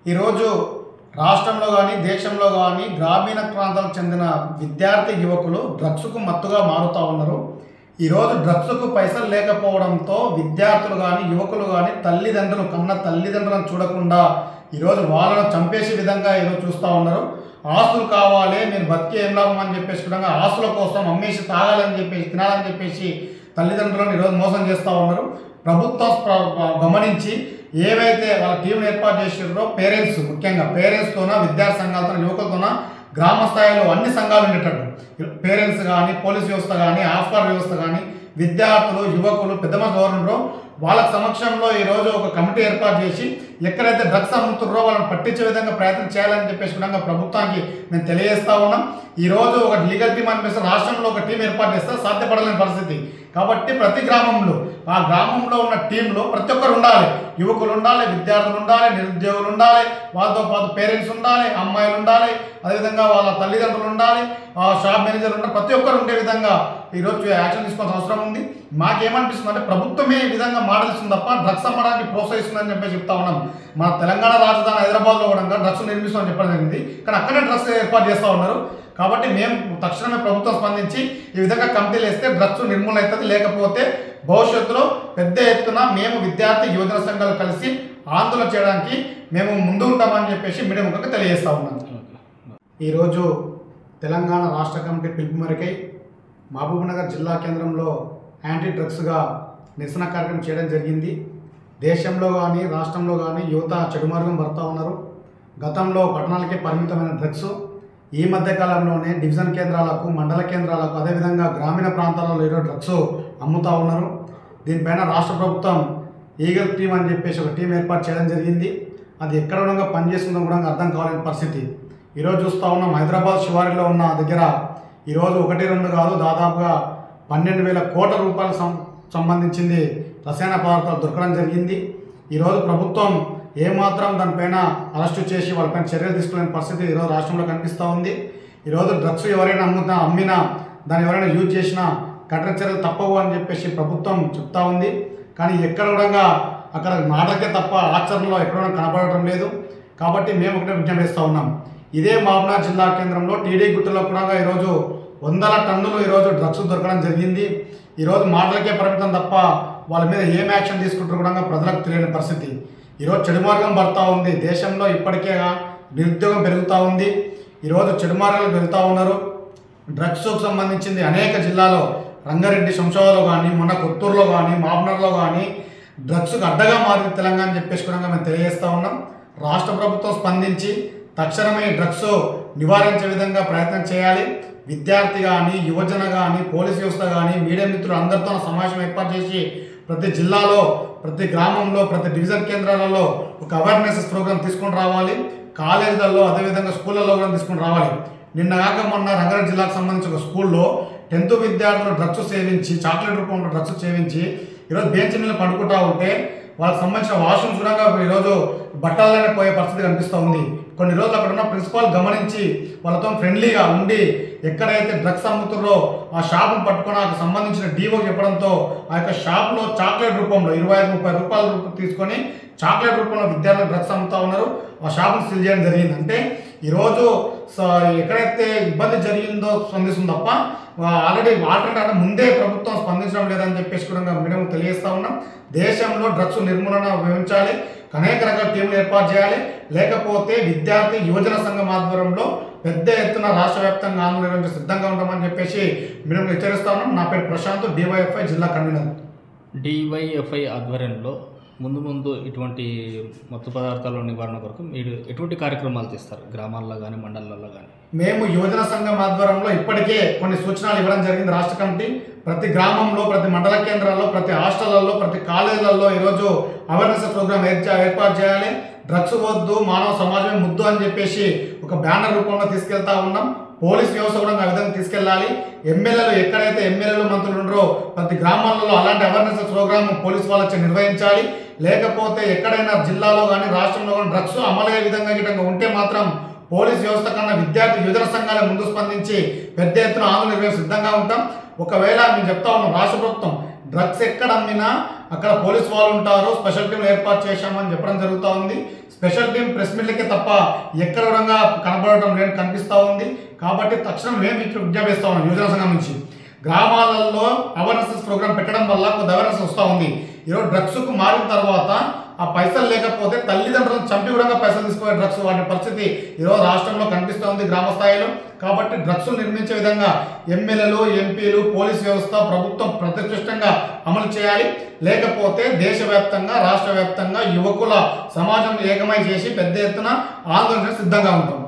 ఈరోజు రాష్ట్రంలో కానీ దేశంలో కానీ గ్రామీణ ప్రాంతాలకు చెందిన విద్యార్థి యువకులు డ్రగ్స్కు మత్తుగా మారుతూ ఉన్నారు. ఈరోజు డ్రగ్స్కు పైసలు లేకపోవడంతో విద్యార్థులు కానీ యువకులు కానీ తల్లిదండ్రులు కన్న తల్లిదండ్రులను చూడకుండా ఈరోజు వాళ్ళను చంపేసే విధంగా ఈరోజు చూస్తూ ఉన్నారు. ఆస్తులు కావాలి, మీరు బతికి ఏం లాభం అని చెప్పేసి కూడా ఆస్తుల కోసం అమ్మేసి తాగాలని చెప్పేసి తినాలని చెప్పేసి తల్లిదండ్రులను ఈరోజు మోసం చేస్తూ ఉన్నారు. ప్రభుత్వం గమనించి ఏవైతే వాళ్ళ టీంను ఏర్పాటు చేసారో పేరెంట్స్, ముఖ్యంగా పేరెంట్స్తోన, విద్యార్థి సంఘాలతో, యువకులతోన గ్రామ స్థాయిలో అన్ని సంఘాలు ఉండేటట్టు పేరెంట్స్ కానీ, పోలీస్ వ్యవస్థ కానీ, హాస్పిటల్ వ్యవస్థ కానీ, విద్యార్థులు, యువకులు, పెద్ద మంది ఎవరుంటారో వాళ్ళ సమక్షంలో ఈరోజు ఒక కమిటీ ఏర్పాటు చేసి ఎక్కడైతే డ్రగ్స్ అమ్ముతున్నారో వాళ్ళని పట్టించే విధంగా ప్రయత్నం చేయాలని చెప్పేసి కూడా ప్రభుత్వానికి మేము తెలియజేస్తా ఉన్నాం. ఈరోజు ఒక లీగల్ టీం అనిపిస్తే రాష్ట్రంలో ఒక టీం ఏర్పాటు చేస్తే సాధ్యపడలేని పరిస్థితి. కాబట్టి ప్రతి గ్రామంలో ఆ గ్రామంలో ఉన్న టీంలో ప్రతి ఒక్కరు ఉండాలి. యువకులు ఉండాలి, విద్యార్థులు ఉండాలి, నిరుద్యోగులు ఉండాలి, వాళ్ళతో పాటు పేరెంట్స్ ఉండాలి, అమ్మాయిలు ఉండాలి, అదేవిధంగా వాళ్ళ తల్లిదండ్రులు ఉండాలి, షాప్ మేనేజర్లు ఉండాలి. ప్రతి ఒక్కరు ఉండే విధంగా ఈరోజు యాక్షన్ తీసుకోవాల్సిన అవసరం ఉంది. మాకేమనిపిస్తుంది అంటే ప్రభుత్వమే ఈ విధంగా మాటలిస్తుంది తప్ప డ్రగ్స్ అమ్మడానికి ప్రోత్సహిస్తుందని చెప్పి చెప్తా ఉన్నాం. మన తెలంగాణ రాజధాని హైదరాబాద్లో కూడా డ్రగ్స్ నిర్మిస్తామని చెప్పడం జరిగింది, కానీ అక్కడే డ్రగ్స్ ఏర్పాటు చేస్తూ ఉన్నారు. కాబట్టి మేము తక్షణమే ప్రభుత్వం స్పందించి ఈ విధంగా కమిటీలు వేస్తే డ్రగ్స్ నిర్మూలన అవుతుంది. లేకపోతే భవిష్యత్తులో పెద్ద ఎత్తున మేము విద్యార్థి యువజన సంఘాలు కలిసి ఆందోళన చేయడానికి మేము ముందు ఉంటామని చెప్పేసి మీడియా ముఖంగా తెలియజేస్తా ఉన్నాం. ఈరోజు తెలంగాణ రాష్ట్ర కమిటీ పిలుపు మేరకై మహబూబ్నగర్ జిల్లా కేంద్రంలో యాంటీ డ్రగ్స్గా నిరసన కార్యక్రమం చేయడం జరిగింది. దేశంలో కానీ రాష్ట్రంలో కానీ యువత చెడు మార్గం పడుతూ ఉన్నారు. గతంలో పట్టణాలకే పరిమితమైన డ్రగ్స్ ఈ మధ్య కాలంలోనే డివిజన్ కేంద్రాలకు, మండల కేంద్రాలకు, అదేవిధంగా గ్రామీణ ప్రాంతాలలో ఈరోజు డ్రగ్స్ అమ్ముతూ ఉన్నారు. దీనిపైన రాష్ట్ర ప్రభుత్వం ఈగల్ టీం అని చెప్పేసి ఒక టీం ఏర్పాటు చేయడం జరిగింది. అది ఎక్కడ విధంగా పనిచేస్తుందో కూడా అర్థం కావాలని పరిస్థితి. ఈరోజు చూస్తూ ఉన్నాం, హైదరాబాద్ శివారిలో ఉన్న దగ్గర ఈరోజు 1-2 కాదు, దాదాపుగా 12,000 కోట్ల రూపాయలకు సంబంధించింది రసాయన పదార్థాలు దొరకడం జరిగింది. ఈరోజు ప్రభుత్వం ఏమాత్రం దానిపైన అరెస్టు చేసి వాళ్ళపైన చర్యలు తీసుకునే పరిస్థితి ఈరోజు రాష్ట్రంలో కనిపిస్తూ ఉంది. ఈరోజు డ్రగ్స్ ఎవరైనా అమ్మినా దాన్ని ఎవరైనా యూజ్ చేసినా కఠిన చర్యలు తప్పవు అని చెప్పేసి ప్రభుత్వం చెప్తా ఉంది. కానీ ఎక్కడ కూడా అక్కడ మాటలకే తప్ప ఆచరణలో ఎక్కడ కనపడటం లేదు. కాబట్టి మేము ఒకటే విజ్ఞప్తి చేస్తూ ఉన్నాం. ఇదే మహబూబ్నగర్ జిల్లా కేంద్రంలో టీడీ గుట్టలో కూడా ఈరోజు 100 టన్నులు ఈరోజు డ్రగ్స్ దొరకడం జరిగింది. ఈరోజు మాటలకే పరిమితం తప్ప వాళ్ళ మీద ఏం యాక్షన్ తీసుకుంటారు కూడా ప్రజలకు తెలియని పరిస్థితి. ఈరోజు చెడు మార్గం పడుతూ ఉంది. దేశంలో ఇప్పటికే నిరుద్యోగం పెరుగుతూ ఉంది. ఈరోజు చెడు మార్గాలు పెరుగుతూ ఉన్నారు. డ్రగ్స్కు సంబంధించింది అనేక జిల్లాలో, రంగారెడ్డి, శంషాబాద్లో కానీ, మొన్న కొత్తూరులో కానీ, మహబూబ్నగర్లో కానీ డ్రగ్స్కు అడ్డగా మారింది తెలంగాణ అని చెప్పేసి కూడా మేము తెలియజేస్తూ ఉన్నాం. రాష్ట్ర ప్రభుత్వం స్పందించి తక్షణమే డ్రగ్స్ నివారించే విధంగా ప్రయత్నం చేయాలి. విద్యార్థి కానీ, యువజన కానీ, పోలీస్ వ్యవస్థ కానీ, మీడియా మిత్రులు అందరితో సమావేశం ఏర్పాటు చేసి ప్రతి జిల్లాలో, ప్రతి గ్రామంలో, ప్రతి డివిజన్ కేంద్రాలలో ఒక అవేర్నెస్ ప్రోగ్రామ్ తీసుకొని రావాలి. కాలేజీలలో, అదేవిధంగా స్కూళ్ళల్లో కూడా తీసుకొని రావాలి. నిన్న కాక మొన్న రంగారెడ్డి జిల్లాకు సంబంధించి ఒక స్కూల్లో 10th విద్యార్థులు డ్రగ్స్ సేవించి, చాక్లెట్ రూపంలో డ్రగ్స్ సేవించి ఈరోజు బెంచ్ మీద పడుకుంటూ ఉంటే వాళ్ళకి సంబంధించిన వాష్రూమ్స్ కూడా ఈరోజు బట్టలనే పోయే పరిస్థితి కనిపిస్తూ ఉంది. కొన్ని రోజులు అక్కడ ఉన్న ప్రిన్సిపాల్ గమనించి వాళ్ళతో ఫ్రెండ్లీగా ఉండి ఎక్కడైతే డ్రగ్స్ అమ్ముతున్నారో ఆ షాపును పట్టుకొని ఆ సంబంధించిన డీఓకి చెప్పడంతో ఆ యొక్క షాప్లో చాక్లెట్ రూపంలో 25-30 రూపాయల తీసుకొని చాక్లెట్ రూపంలో విద్యార్థులు డ్రగ్స్ అమ్ముతూ ఉన్నారు. ఆ షాపును సీల్ చేయడం జరిగింది. అంటే ఈరోజు ఎక్కడైతే ఇబ్బంది జరిగిందో స్పందిస్తుంది తప్ప ఆల్రెడీ ఆల్టర్నేట్ ముందే ప్రభుత్వం స్పందించడం లేదని చెప్పేసి కూడా మీడియం తెలియజేస్తూ ఉన్నాం. దేశంలో డ్రగ్స్ నిర్మూలన వివరించాలి, అనేక రకాల టీంలు ఏర్పాటు చేయాలి. లేకపోతే విద్యార్థి యువజన సంఘం ఆధ్వర్యంలో పెద్ద ఎత్తున రాష్ట్ర వ్యాప్తంగా ఆందోళన నిర్వహించే సిద్ధంగా ఉంటామని చెప్పేసి మేము హెచ్చరిస్తా ఉన్నాం. నా పేరు ప్రశాంత్, డివైఎఫ్ఐ జిల్లా కన్వీనర్. డివైఎఫ్ఐ ఆధ్వర్యంలో ముందు ఇటువంటి మత్తు పదార్థాల నివారణ కొరకు మీరు ఎటువంటి కార్యక్రమాలు చేస్తారు? గ్రామాల్లో కానీ, మండలాల్లో కానీ? మేము యువజన సంఘం ఆధ్వర్యంలో ఇప్పటికే కొన్ని సూచనలు ఇవ్వడం జరిగింది. రాష్ట్ర కమిటీ ప్రతి గ్రామంలో, ప్రతి మండల కేంద్రాల్లో, ప్రతి హాస్టళ్లలో, ప్రతి కాలేజీలలో ఈరోజు అవేర్నెస్ ప్రోగ్రామ్ ఏర్పాటు చేయాలి. డ్రగ్స్ వద్దు, మానవ సమాజమే ముద్దు అని చెప్పేసి ఒక బ్యానర్ రూపంలో తీసుకెళ్తా ఉన్నాం. పోలీస్ వ్యవస్థ కూడా ఆ విధంగా తీసుకెళ్ళాలి. ఎమ్మెల్యేలు ఎక్కడైతే ఎమ్మెల్యేలు, మంత్రులు ఉండరో ప్రతి గ్రామాలలో అలాంటి అవేర్నెస్ ప్రోగ్రామ్ పోలీస్ వాళ్ళకి నిర్వహించాలి. లేకపోతే ఎక్కడైనా జిల్లాలో కానీ, రాష్ట్రంలో కానీ డ్రగ్స్ అమలయ్యే విధంగా ఉంటే మాత్రం పోలీస్ వ్యవస్థ కన్నా విద్యార్థి యువజన సంఘాల ముందు స్పందించి పెద్ద ఎత్తున ఆందోళన నిర్వహించే సిద్ధంగా ఉంటాం. ఒకవేళ మేము చెప్తా ఉన్నాం, రాష్ట్ర ప్రభుత్వం డ్రగ్స్ ఎక్కడ అమ్మినా అక్కడ పోలీస్ వాళ్ళు ఉంటారు, స్పెషల్ టీంలు ఏర్పాటు చేశామని చెప్పడం జరుగుతూ ఉంది. స్పెషల్ టీం ప్రెస్ మీట్లకే తప్ప ఎక్కడ కూడా కనబడటం లేదు, కనిపిస్తూ ఉంది. కాబట్టి తక్షణం మేము విజ్ఞాపిస్తా ఉన్నాం యువజన సంఘం నుంచి, గ్రామాలలో అవేర్నెస్ ప్రోగ్రామ్ పెట్టడం వల్ల కొంత అవేర్నెస్ వస్తూ ఉంది. ఈరోజు డ్రగ్స్కు మారిన తర్వాత ఆ పైసలు లేకపోతే తల్లిదండ్రులను చంపి కూడా పైసలు తీసుకునే డ్రగ్స్ వాటి పరిస్థితి ఈరోజు రాష్ట్రంలో కనిపిస్తూ ఉంది గ్రామ స్థాయిలో. కాబట్టి డ్రగ్స్ నిర్మించే విధంగా ఎమ్మెల్యేలు, ఎంపీలు, పోలీస్ వ్యవస్థ, ప్రభుత్వం ప్రతిష్టంగా అమలు చేయాలి. లేకపోతే దేశవ్యాప్తంగా, రాష్ట్ర వ్యాప్తంగా యువకుల సమాజం ఏకమై చేసి పెద్ద ఎత్తున ఆందోళన సిద్ధంగా ఉంటాం.